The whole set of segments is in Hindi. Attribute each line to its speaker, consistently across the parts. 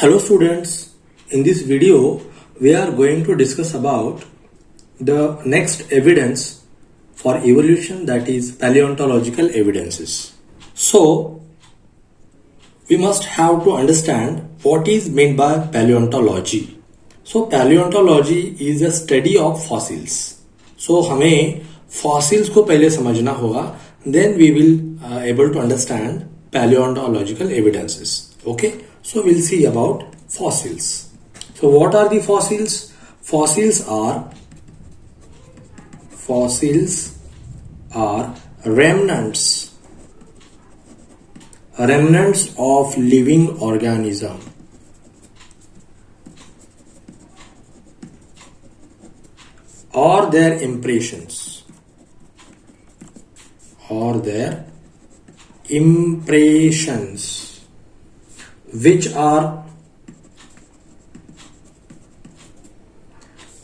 Speaker 1: Hello students, in this video we are going to discuss about the next evidence for evolution, that is paleontological evidences. So we must have to understand what is meant by paleontology. So paleontology is a study of fossils. So हमें fossils को पहले समझना होगा, then we will able to understand paleontological evidences. Okay, so we'll see about fossils. So what are the fossils? Fossils are remnants of living organism, or their impressions, which are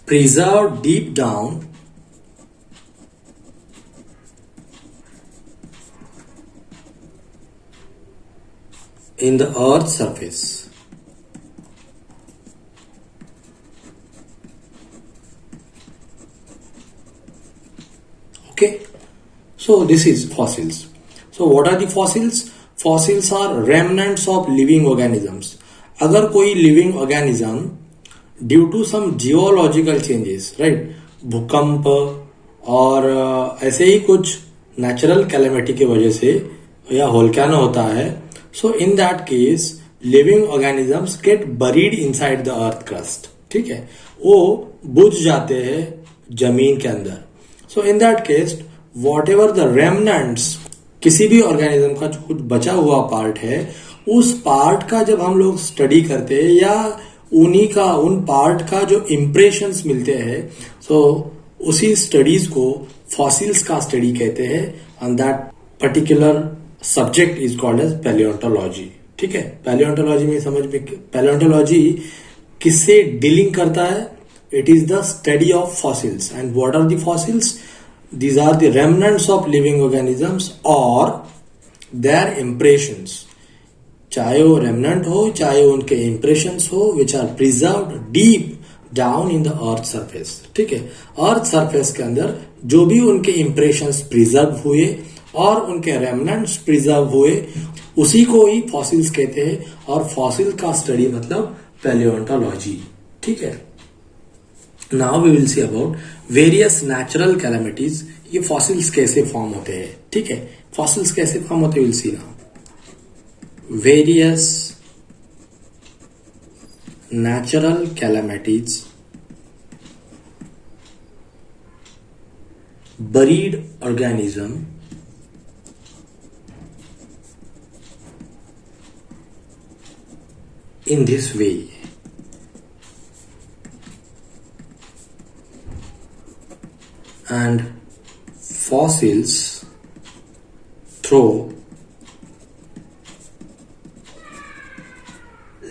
Speaker 1: preserved deep down in the earth's surface. Okay, so this is fossils. So what are the fossils? Fossils are remnants of living organisms. अगर कोई living organism due to some geological changes, right, भूकंप और ऐसे ही कुछ natural calamity की वजह से या volcano होता है, so in that case living organisms get buried inside the earth crust. ठीक है, वो बुझ जाते हैं जमीन के अंदर. So in that case whatever the remnants, किसी भी ऑर्गेनिज्म का जो कुछ बचा हुआ पार्ट है, उस पार्ट का जब हम लोग स्टडी करते हैं या उन पार्ट का जो इम्प्रेशंस मिलते हैं, सो उसी स्टडीज को फॉसिल्स का स्टडी कहते हैं. And that particular subject is called as palaeontology. ठीक है, पैलियोंटोलॉजी में पैलियोंटोलॉजी किससे डीलिंग करता है? It is the study of fossils. And what are the fossils? These are the remnants of living organisms or their impressions. चाहे वो remnant हो, चाहे उनके impressions हो, which are preserved deep down in the earth surface. ठीक है, earth surface के अंदर जो भी उनके impressions preserve हुए और उनके remnants preserve हुए, उसी को ही fossils कहते हैं. और fossil का study मतलब paleontology. ठीक है. Now we will see about various natural calamities. ये fossils कैसे फॉर्म होते हैं? ठीक है, fossils कैसे फॉर्म होते हैं? We'll see now. Various natural calamities, buried organism in this way. And fossils throw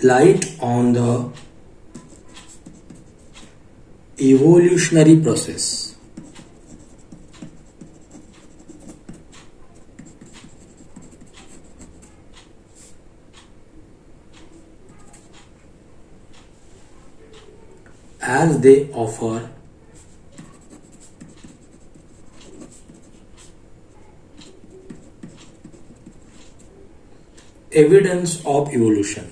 Speaker 1: light on the evolutionary process. As they offer evidence of evolution.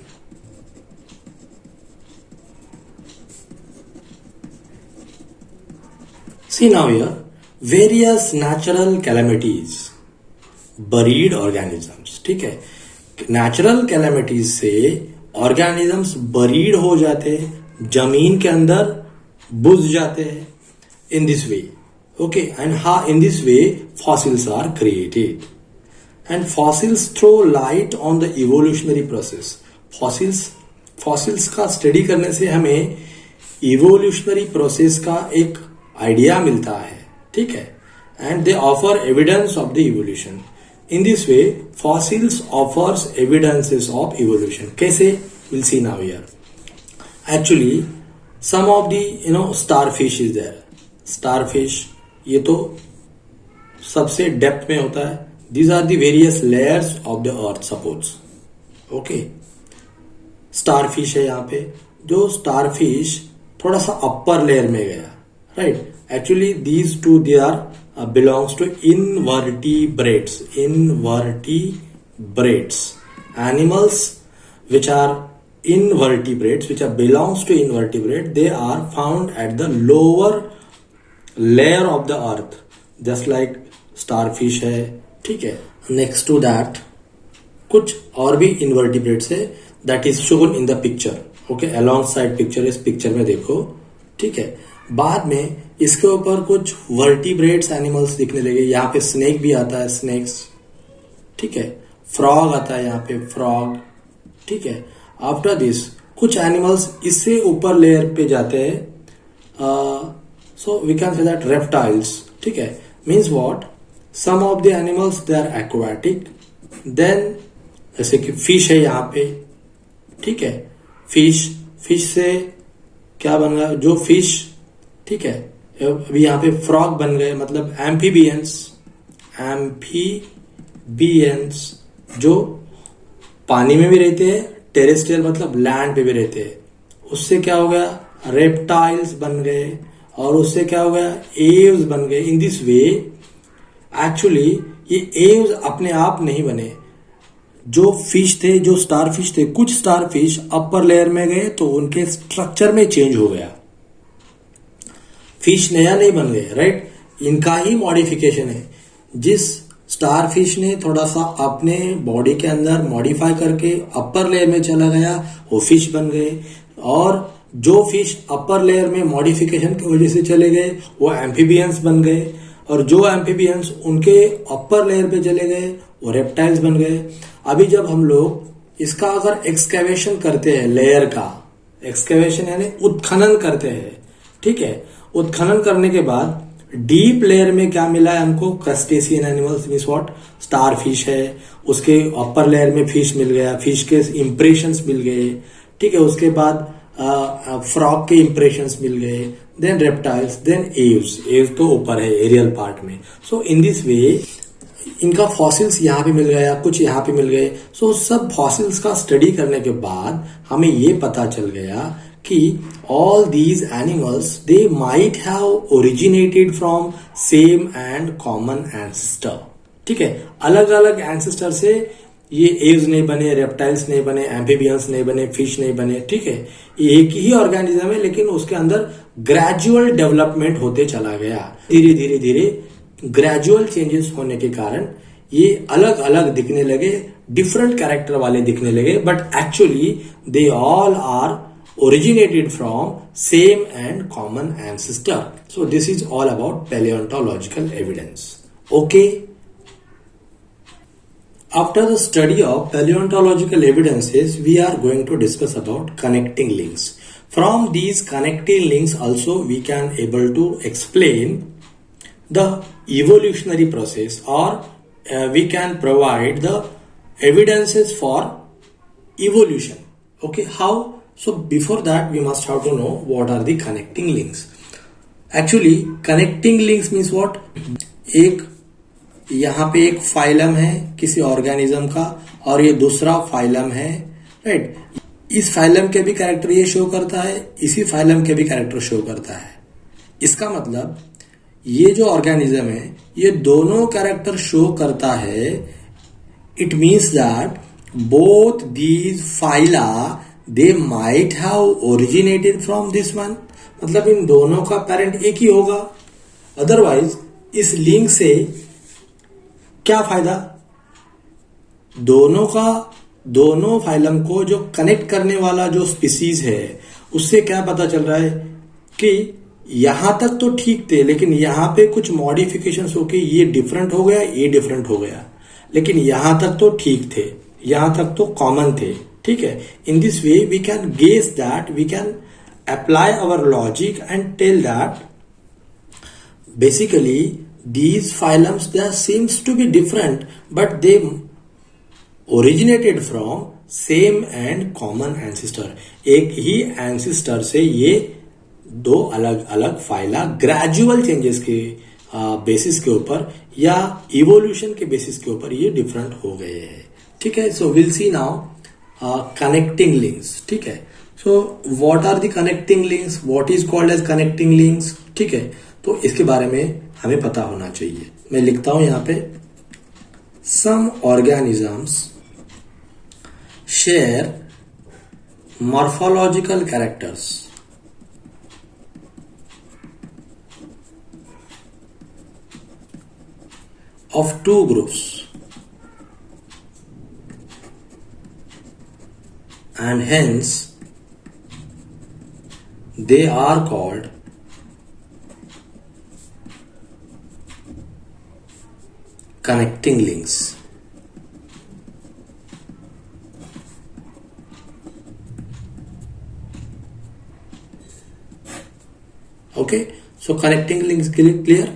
Speaker 1: See now here, various natural calamities, buried organisms. ठीक है, natural calamities से organisms buried हो जाते हैं, जमीन के अंदर बुझ जाते हैं. In this way, okay, and how in this way fossils are created. And fossils throw light on the evolutionary process. Fossils का स्टडी करने से हमें evolutionary process का एक आइडिया मिलता है. ठीक है, and they offer evidence of the evolution. In this way fossils offers evidences of evolution. कैसे? We'll see now here. Actually some of the starfish is there. Starfish ये तो सबसे डेप्थ में होता है. These are the various layers of the earth, suppose. Okay. Starfish है यहाँ पे, जो स्टारफिश थोड़ा सा अपर लेयर में गया, right. Actually these two they are belongs to invertebrates. Animals which are invertebrates, which are belongs to invertebrate, they are found at the lower layer of the earth, just like starfish है, ठीक है. Next to that कुछ और भी invertebrates है, that is shown in the picture. Okay, alongside picture, इस picture में देखो, ठीक है. बाद में इसके ऊपर कुछ वर्टिब्रेट्स एनिमल्स दिखने लगे. यहाँ पे स्नेक भी आता है, स्नेक्स, ठीक है. फ्रॉग आता है यहाँ पे, फ्रॉग, ठीक है. आफ्टर दिस कुछ एनिमल्स इससे ऊपर लेयर पे जाते हैं. So we can say that reptiles, ठीक है. Means what, some of the animals they are aquatic. Then जैसे कि फिश है यहाँ पे, ठीक है. फिश से क्या बन गया, जो फिश, ठीक है. अभी यहाँ पे फ्रॉग बन गए, मतलब एम्फीबियंस जो पानी में भी रहते हैं, टेरेस्ट्रियल मतलब लैंड पे भी रहते हैं. उससे क्या हो गया, रेप्टाइल्स बन गए, और उससे क्या हो गया, एव्स बन गए. इन दिस वे एक्चुअली ये एव्स अपने आप नहीं बने. जो फिश थे, जो स्टारफिश थे, कुछ स्टारफिश अपर लेयर में गए तो उनके स्ट्रक्चर में चेंज हो गया. फिश नया नहीं बन गए, राइट. इनका ही मॉडिफिकेशन है. जिस स्टारफिश ने थोड़ा सा अपने बॉडी के अंदर मॉडिफाई करके अपर लेयर में चला गया, वो फिश बन गए. और जो फिश अपर लेयर में मॉडिफिकेशन की वजह से चले गए, वो एम्फीबियंस बन गए. और जो एम्फीबियंस उनके अपर लेयर पे चले गए, वो रेप्टाइल्स बन गए. अभी जब हम लोग इसका अगर एक्सकेवेशन करते हैं, लेयर का एक्सकेवेशन यानी उत्खनन करते हैं, ठीक है. उत्खनन करने के बाद डीप लेयर में क्या मिला है हमको, crustacean animals, means what, starfish है, उसके अपर लेयर में फिश मिल गया, फिश के इंप्रेशंस मिल गए, ठीक है. उसके बाद फ्रॉग के इंप्रेशंस मिल गए, देन रेप्टाइल्स, देन एव्स तो ऊपर है एरियल पार्ट में. सो इन दिस वे इनका फॉसिल्स यहाँ पे मिल गया, कुछ यहाँ पे मिल गए. सो सब फॉसिल्स का स्टडी करने के बाद हमें ये पता चल गया कि all these animals they might have originated from same and common ancestor. ठीक है, अलग अलग एंसेस्टर से ये एव्स नहीं बने, रेप्टाइल्स नहीं बने, एम्फीबियंस नहीं बने, फिश नहीं बने, ठीक है. एक ही ऑर्गेनिज्म है, लेकिन उसके अंदर ग्रेजुअल डेवलपमेंट होते चला गया. धीरे धीरे धीरे ग्रेजुअल चेंजेस होने के कारण ये अलग अलग दिखने लगे, डिफरेंट कैरेक्टर वाले दिखने लगे. But actually they all are originated from same and common ancestor. So this is all about paleontological evidence. Okay. After the study of paleontological evidences, we are going to discuss about connecting links. From these connecting links also we can able to explain the evolutionary process, or we can provide the evidences for evolution. Okay, how? So before that we must have to know what are the connecting links. Actually connecting links means what? एक यहाँ पे एक फाइलम है किसी ऑर्गेनिज्म का, और ये दूसरा फाइलम है, राइट. इस फाइलम के भी कैरेक्टर ये शो करता है, इसी फाइलम के भी कैरेक्टर शो करता है. इसका मतलब ये जो ऑर्गेनिज्म है ये दोनों कैरेक्टर शो करता है. It means that both these phyla they might have originated from this one. मतलब इन दोनों का पेरेंट एक ही होगा. अदरवाइज इस लिंक से क्या फायदा, दोनों फाइलम को जो कनेक्ट करने वाला जो स्पीसीज है उससे क्या पता चल रहा है कि यहां तक तो ठीक थे, लेकिन यहां पे कुछ मॉडिफिकेशंस होके ये डिफरेंट हो गया, ये डिफरेंट हो गया. लेकिन यहां तक तो ठीक थे, यहां तक तो कॉमन थे, ठीक है. In this way we can guess that, we can apply our logic and tell that basically these phylums they seems to be different, but they originated from same and common ancestor. एक ही ancestor से ये दो अलग अलग फाइला ग्रेजुअल चेंजेस के बेसिस के ऊपर या इवोल्यूशन के बेसिस के ऊपर ये डिफरेंट हो गए हैं, ठीक है. So will see now connecting links, ठीक है। So what are the connecting links, what is called as connecting links, ठीक है। तो इसके बारे में हमें पता होना चाहिए। मैं लिखता हूं यहां पे, some organisms share morphological characters of two groups and hence they are called connecting links. Okay, so connecting links के लिए क्लियर,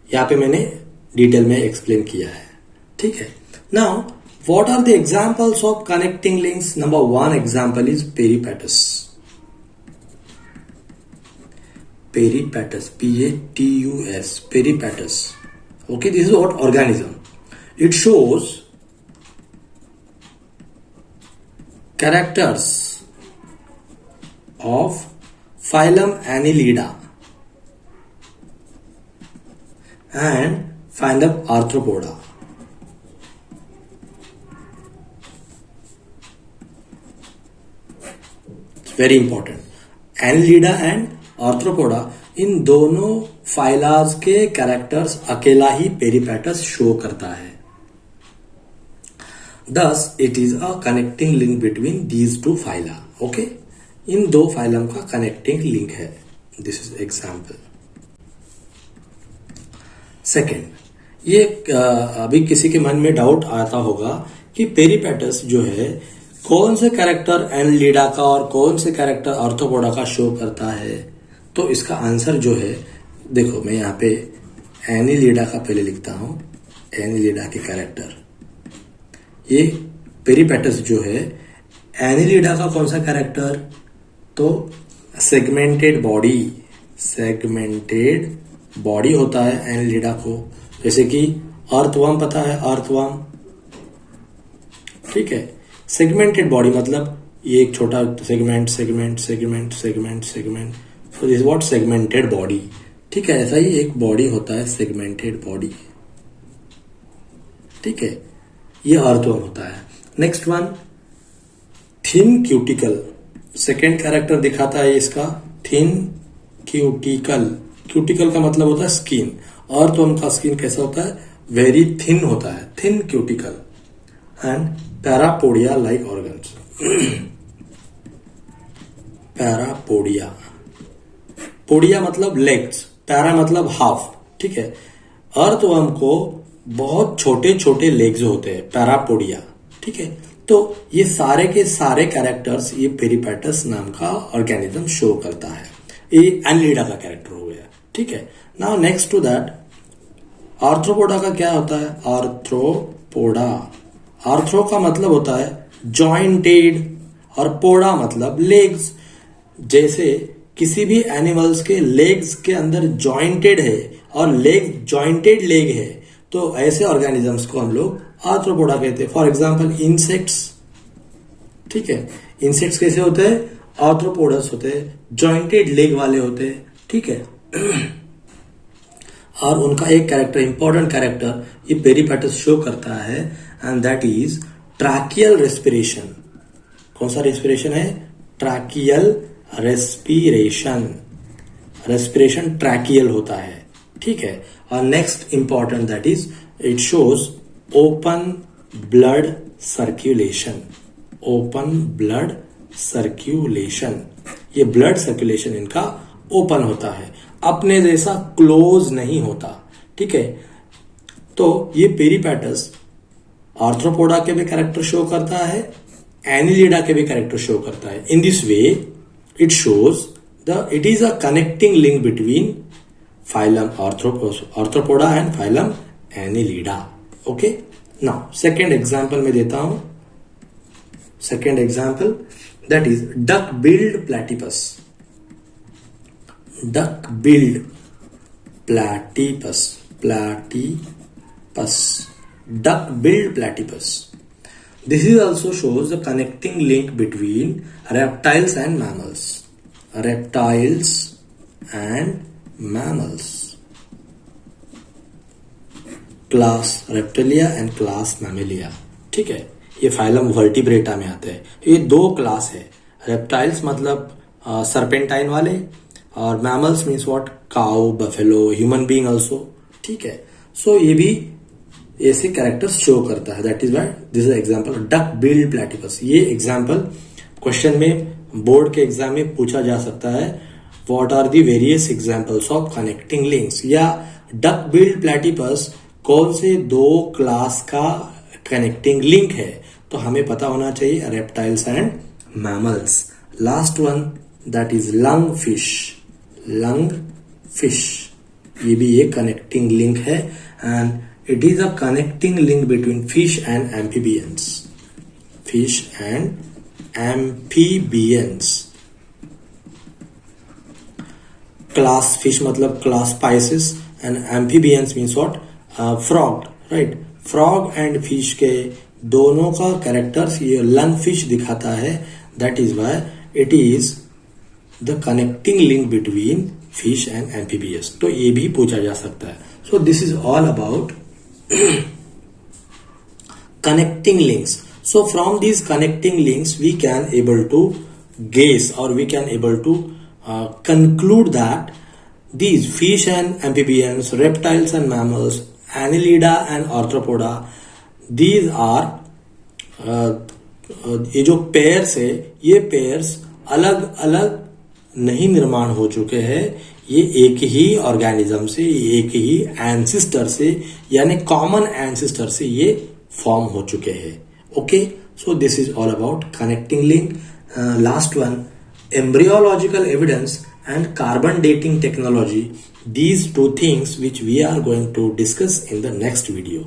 Speaker 1: यहां पे मैंने डिटेल में एक्सप्लेन किया है, ठीक है। Now what are the examples of connecting links? Number one example is peripatus. Peripatus, PATUS, peripatus, okay, this is what organism, it shows characters of phylum Annelida and phylum Arthropoda. It's very important. Annelida and Arthropoda, इन दोनों फाइलाज के कैरेक्टर्स अकेला ही पेरिपेटस शो करता है। Thus, it is a connecting link between these two phyla. Okay? इन दो फाइलम का कनेक्टिंग लिंक है। This is example. सेकेंड, ये अभी किसी के मन में डाउट आता होगा कि पेरिपेटस जो है कौन से कैरेक्टर एनलीडा का और कौन से कैरेक्टर आर्थ्रोपोडा का शो करता है। तो इसका आंसर जो है, देखो मैं यहाँ पे एनिलीडा का पहले लिखता हूं, एनिलीडा के कैरेक्टर, ये पेरिपेटस जो है एनिलीडा का कौन सा कैरेक्टर, तो सेगमेंटेड बॉडी, सेगमेंटेड बॉडी होता है एनिलीडा को, जैसे कि अर्थवर्म पता है, अर्थवर्म, ठीक है। सेगमेंटेड बॉडी मतलब ये एक छोटा segment segment segment segment segment, so this what segmented body, ठीक है। ऐसा ही एक बॉडी होता है सेगमेंटेड बॉडी, ठीक है, ये अर्थवर्म होता है। Next one, thin cuticle, second character दिखाता है इसका, थिन क्यूटिकल। क्यूटिकल का मतलब होता है स्किन, अर्थवर्म का स्किन कैसा होता है, वेरी थिन होता है, thin cuticle. And parapodia like organs, parapodia, podia मतलब लेग्स, पैरा मतलब हाफ, ठीक है। अर्थवर्म को बहुत छोटे छोटे लेग्स होते हैं, पैरापोडिया, ठीक है। तो ये सारे के सारे कैरेक्टर्स ये पेरिपेटस नाम का ऑर्गेनिज्म शो करता है। ये एनलीडा का कैरेक्टर हो गया, ठीक है। Now next to that, arthropoda का क्या होता है, आर्थ्रोपोडा, आर्थ्रो का मतलब होता है जॉइंटेड और पोडा मतलब लेग्स। जैसे किसी भी एनिमल्स के लेग्स के अंदर जॉइंटेड है और लेग जॉइंटेड लेग है, तो ऐसे ऑर्गेनिजम्स को हम लोग आर्थ्रोपोडा कहते हैं। फॉर एग्जाम्पल इंसेक्ट्स, ठीक है, इंसेक्ट्स कैसे होते हैं, आर्थ्रोपोडस होते हैं, जॉइंटेड लेग वाले होते हैं, ठीक है। और उनका एक कैरेक्टर, इंपॉर्टेंट कैरेक्टर ये पेरिपेटस शो करता है, and that is tracheal respiration. कौन सा रेस्पिरेशन है, ट्रैकियल रेस्पिरेशन, रेस्पिरेशन ट्रैकियल होता है, ठीक है। और next important that is it shows open blood circulation, open blood circulation, ये ब्लड सर्कुलेशन इनका ओपन होता है, अपने जैसा क्लोज नहीं होता, ठीक है। तो ये पेरिपेटस आर्थ्रोपोडा के भी कैरेक्टर शो करता है, एनिलीडा के भी कैरेक्टर शो करता है। In this way it shows it is a connecting link between phylum arthropoda and phylum Annelida. Okay, now second example में देता हूं, second example that is duck billed platypus, duck billed platypus, platypus, duck billed platypus. This is also shows the connecting link between reptiles and mammals. Reptiles and mammals. Class Reptilia and class Mammalia. ठीक है, ये फाइलम वर्टिब्रेटा में आते हैं. ये दो क्लास है. रेप्टाइल्स मतलब सर्पेंटाइन वाले, और mammals means what, cow, buffalo, human being also. ठीक है, सो ये भी ऐसे कैरेक्टर्स शो करता है. That is why this is example duck billed platypus. ये एग्जांपल क्वेश्चन में बोर्ड के एग्जाम में पूछा जा सकता है. What are the various examples of connecting links, या डक बिल्ड प्लेटिपस कौन से दो क्लास का कनेक्टिंग लिंक है. तो हमें पता होना चाहिए reptiles and mammals. Last one that is lung fish. Lung fish ये भी एक कनेक्टिंग लिंक है, and it is a connecting link between fish and amphibians. Fish and amphibians. Class fish मतलब class Pisces, and amphibians means what, frog, right? Frog and fish के दोनों का कैरेक्टर्स ये लंग फिश दिखाता है. That is why it is the connecting link between fish and amphibians. तो ये भी पूछा जा सकता है. So this is all about connecting links. So from these connecting links we can able to guess, or we can able to conclude that these fish and amphibians, reptiles and mammals, annelida and arthropoda, these are ये जो पेयर्स है, ये पेयर्स अलग अलग नहीं निर्माण हो चुके हैं. ये एक ही ऑर्गेनिज्म से, एक ही एंसिस्टर से, यानी कॉमन एंसिस्टर से ये फॉर्म हो चुके हैं. Okay, so this is all about connecting link. Last one, embryological evidence and carbon dating technology. These two things which we are going to discuss in the next video.